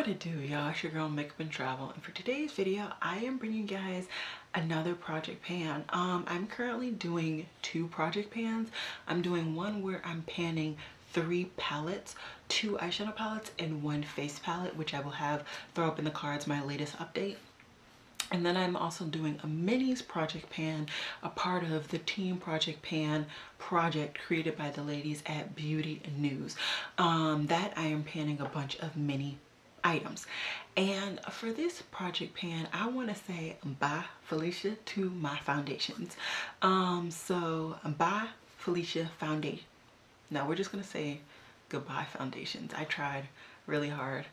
What it do, y'all? It's your girl Makeup and Travel, and for today's video I am bringing you guys another project pan. I'm currently doing two project pans. I'm doing one where I'm panning 3 palettes, 2 eyeshadow palettes and 1 face palette, which I will have throw up in the cards my latest update. And then I'm also doing a minis project pan, a part of the Team Project Pan project created by the ladies at Beauty News. That I am panning a bunch of mini items. And for this project pan, I want to say bye Felicia to my foundations. So bye Felicia foundation. No, we're just gonna say goodbye foundations. I tried really hard.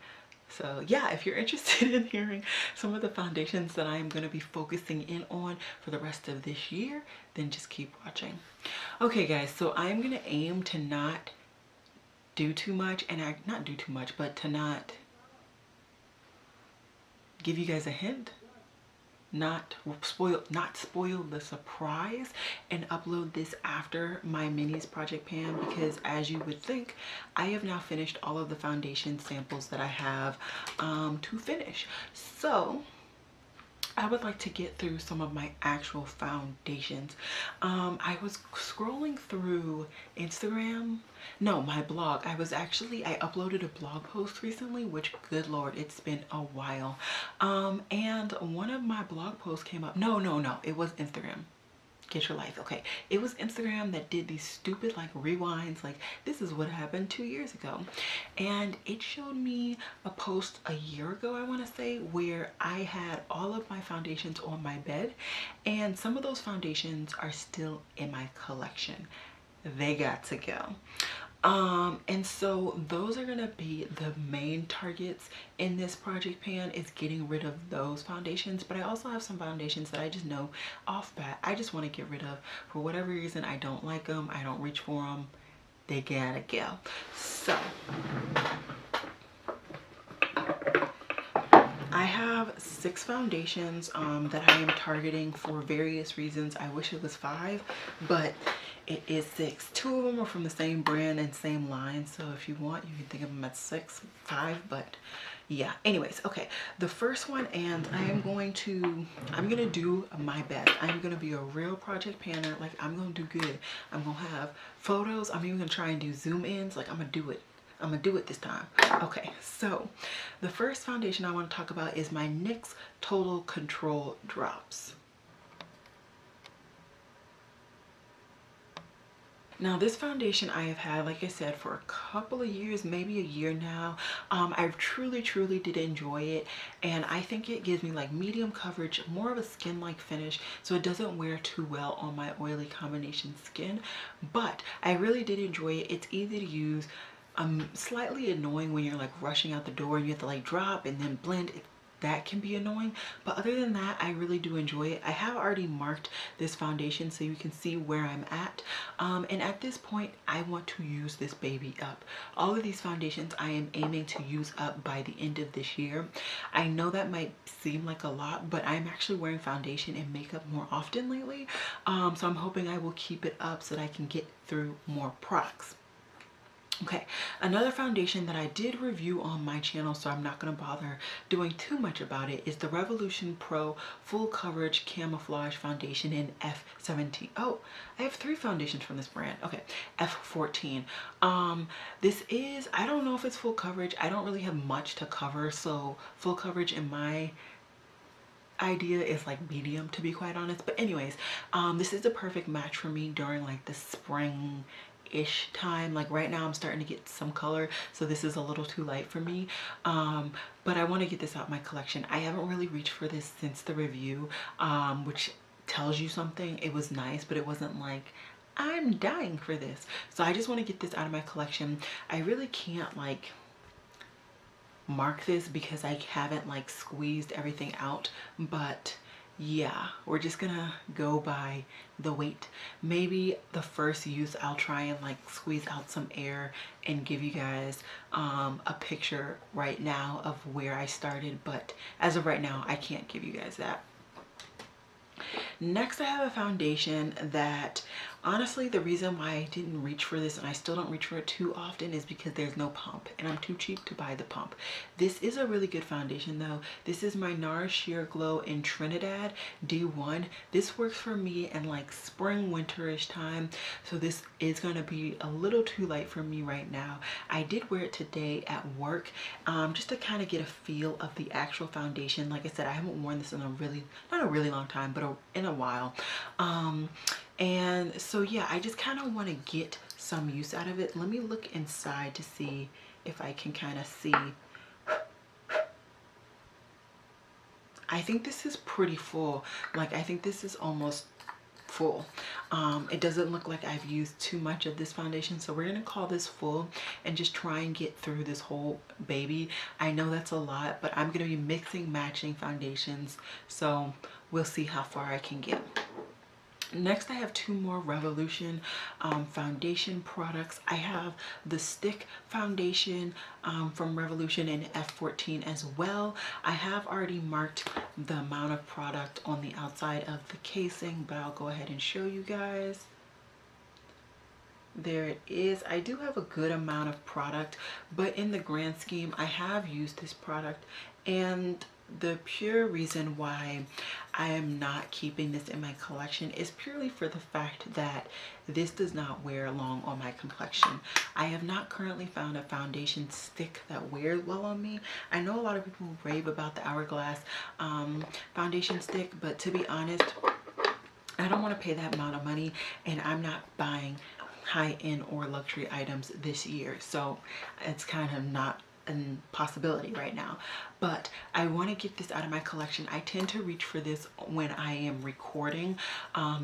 So yeah, if you're interested in hearing some of the foundations that I am going to be focusing in on for the rest of this year, then just keep watching. Okay guys, so I am going to aim to not do too much, and not do too much, but to not give you guys a hint, not spoil the surprise, and upload this after my minis project pan, because as you would think, I have now finished all of the foundation samples that I have to finish. So I would like to get through some of my actual foundations. I was scrolling through Instagram, no, my blog. I uploaded a blog post recently, which good Lord, it's been a while. And one of my blog posts came up. No, it was Instagram. Get your life. Okay, it was Instagram that did these stupid like rewinds, like this is what happened 2 years ago, and it showed me a post a year ago, I want to say, where I had all of my foundations on my bed, and some of those foundations are still in my collection. They got to go. And so those are gonna be the main targets in this project pan, is getting rid of those foundations. But I also have some foundations that I just know off bat I just want to get rid of. For whatever reason, I don't like them, I don't reach for them, they gotta go. So I have 6 foundations that I am targeting for various reasons. I wish it was 5, but it is 6. 2 of them are from the same brand and same line, so if you want, you can think of them as 5, but yeah. Anyways, okay, the first one, and I'm gonna do my best. I'm gonna be a real project panner. Like, I'm gonna do good. I'm gonna have photos. I'm even gonna try and do zoom ins. Like, I'm gonna do it this time. Okay, so the first foundation I want to talk about is my NYX Total Control Drops. Now this foundation I have had, like I said, for a couple of years, maybe a year now. I truly did enjoy it, and I think it gives me like medium coverage, more of a skin-like finish, so it doesn't wear too well on my oily combination skin. But I really did enjoy it. It's easy to use. Slightly annoying when you're like rushing out the door and you have to like drop and then blend. That can be annoying, but other than that, I really do enjoy it. I have already marked this foundation so you can see where I'm at, and at this point I want to use this baby up. All of these foundations I am aiming to use up by the end of this year. I know that might seem like a lot, but I'm actually wearing foundation and makeup more often lately, so I'm hoping I will keep it up so that I can get through more products. Okay, another foundation that I did review on my channel, so I'm not going to bother doing too much about it, is the Revolution Pro Full Coverage Camouflage Foundation in F17. Oh, I have 3 foundations from this brand. Okay, F14. This is, I don't know if it's full coverage. I don't really have much to cover, so full coverage in my idea is like medium, to be quite honest. But anyways, this is the perfect match for me during like the spring ish time. Like right now I'm starting to get some color, so this is a little too light for me, but I want to get this out my collection. I haven't really reached for this since the review, which tells you something. It was nice, but it wasn't like I'm dying for this, so I just want to get this out of my collection. I really can't like mark this because I haven't like squeezed everything out, but yeah, we're just gonna go by the weight. Maybe the first use I'll try and like squeeze out some air and give you guys a picture right now of where I started, but as of right now I can't give you guys that. Next I have a foundation that Honestly, the reason why I didn't reach for this, and I still don't reach for it too often, is because there's no pump and I'm too cheap to buy the pump. This is a really good foundation though. This is my NARS Sheer Glow in Trinidad D1. This works for me in like spring winterish time, so this is going to be a little too light for me right now. I did wear it today at work, just to kind of get a feel of the actual foundation. Like I said, I haven't worn this in a really, not a really long time, but in a while. And so yeah, I just kind of want to get some use out of it. Let me look inside to see if I can kind of see. I think this is pretty full. Like, I think this is almost full. It doesn't look like I've used too much of this foundation, so we're gonna call this full and just try and get through this whole baby. I know that's a lot, but I'm gonna be mixing matching foundations, so we'll see how far I can get. Next, I have two more Revolution foundation products. I have the stick foundation from Revolution in F14 as well. I have already marked the amount of product on the outside of the casing, but I'll go ahead and show you guys. There it is. I do have a good amount of product, but in the grand scheme, I have used this product, and the pure reason why I am not keeping this in my collection is purely for the fact that this does not wear long on my complexion. I have not currently found a foundation stick that wears well on me. I know a lot of people rave about the Hourglass foundation stick, but to be honest, I don't want to pay that amount of money, and I'm not buying high-end or luxury items this year, so it's kind of not a possibility right now. But I want to get this out of my collection. I tend to reach for this when I am recording,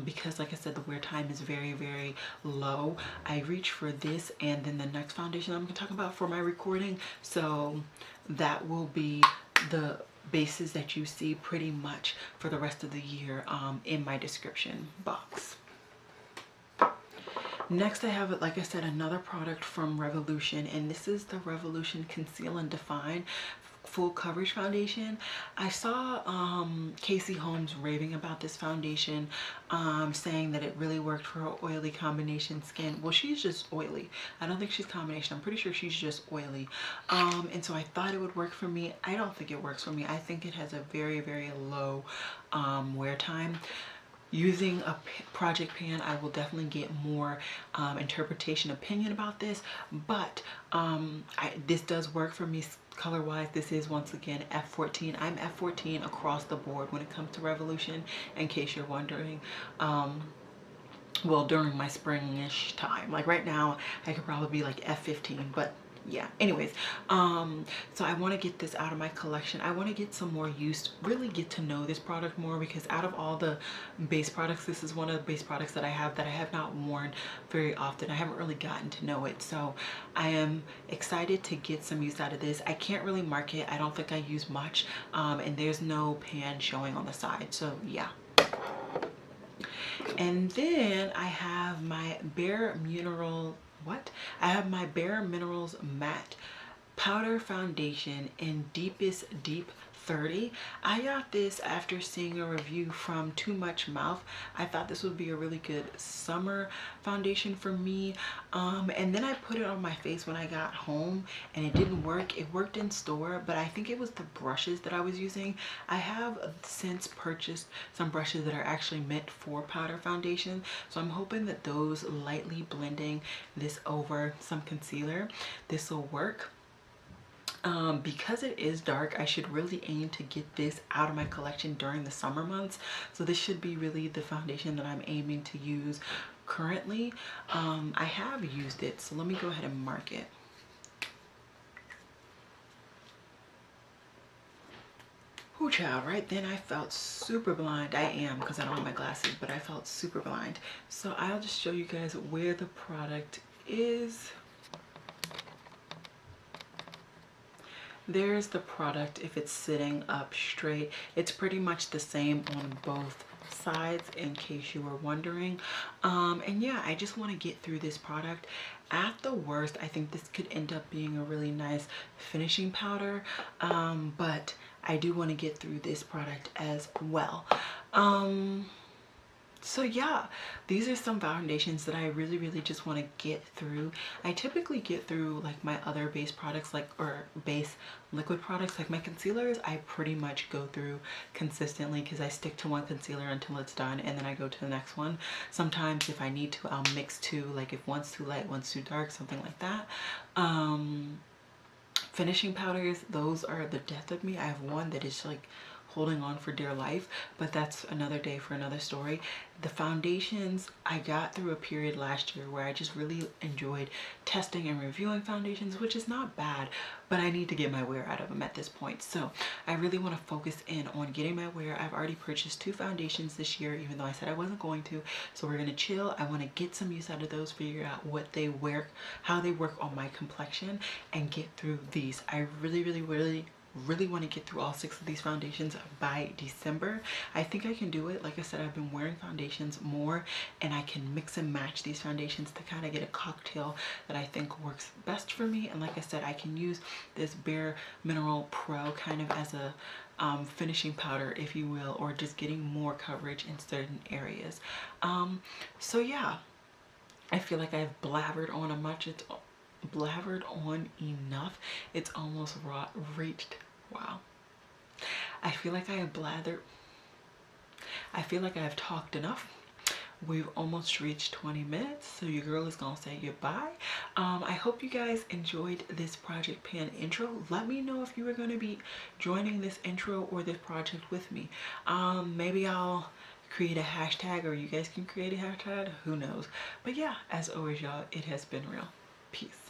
because like I said, the wear time is very, very low. I reach for this and then the next foundation I'm going to talk about for my recording, so that will be the bases that you see pretty much for the rest of the year in my description box. Next, I have, like I said, another product from Revolution, and this is the Revolution Conceal and Define Full Coverage Foundation. I saw Casey Holmes raving about this foundation, saying that it really worked for her oily combination skin. Well, she's just oily. I don't think she's combination. I'm pretty sure she's just oily. And so I thought it would work for me. I don't think it works for me. I think it has a very, very low wear time. Using a project pan, I will definitely get more interpretation opinion about this, but this does work for me color wise. This is once again F14. I'm F14 across the board when it comes to Revolution, in case you're wondering. Well, during my springish time, like right now I could probably be like F15, but yeah, anyways, so I want to get this out of my collection. I want to get some more use, really get to know this product more, because out of all the base products, this is one of the base products that I have not worn very often. I haven't really gotten to know it, so I am excited to get some use out of this. I can't really mark it. I don't think I use much, and there's no pan showing on the side, so yeah. And then I have my Bare Minerals Matte Powder Foundation in Deepest Deep 30. I got this after seeing a review from Too Much Mouth. I thought this would be a really good summer foundation for me, and then I put it on my face when I got home and it didn't work. It worked in store, but I think it was the brushes that I was using. I have since purchased some brushes that are actually meant for powder foundation, so I'm hoping that those lightly blending this over some concealer, this will work. Because it is dark, I should really aim to get this out of my collection during the summer months. So this should be really the foundation that I'm aiming to use currently. I have used it, so let me go ahead and mark it. Ooh, child, right then I felt super blind. I am, because I don't have my glasses, but I felt super blind. So I'll just show you guys where the product is. There's the product if it's sitting up straight. It's pretty much the same on both sides, in case you were wondering. And yeah, I just want to get through this product. At the worst, I think this could end up being a really nice finishing powder, but I do want to get through this product as well. So yeah, these are some foundations that I really just want to get through. I typically get through like my other base products, like, or base liquid products, like my concealers, I pretty much go through consistently because I stick to one concealer until it's done and then I go to the next one. Sometimes if I need to, I'll mix two, like if one's too light, one's too dark, something like that. Finishing powders, those are the death of me. I have one that is like holding on for dear life, but that's another day for another story. The foundations, I got through a period last year where I just really enjoyed testing and reviewing foundations, which is not bad, but I need to get my wear out of them at this point. So I really want to focus in on getting my wear. I've already purchased 2 foundations this year, even though I said I wasn't going to. So we're going to chill. I want to get some use out of those, figure out what they work, how they work on my complexion, and get through these. I really want to get through all 6 of these foundations by December. I think I can do it. Like I said, I've been wearing foundations more and I can mix and match these foundations to kind of get a cocktail that I think works best for me. And like I said, I can use this Bare Mineral Pro kind of as a finishing powder, if you will, or just getting more coverage in certain areas. So yeah, I feel like I've blabbered on enough. It's almost reached. Wow. I feel like I have blathered. I feel like I have talked enough. We've almost reached 20 minutes, so your girl is gonna say goodbye. I hope you guys enjoyed this Project Pan intro. Let me know if you are going to be joining this intro or this project with me. Maybe I'll create a hashtag, or you guys can create a hashtag, who knows. But yeah, as always, y'all, it has been real. Peace.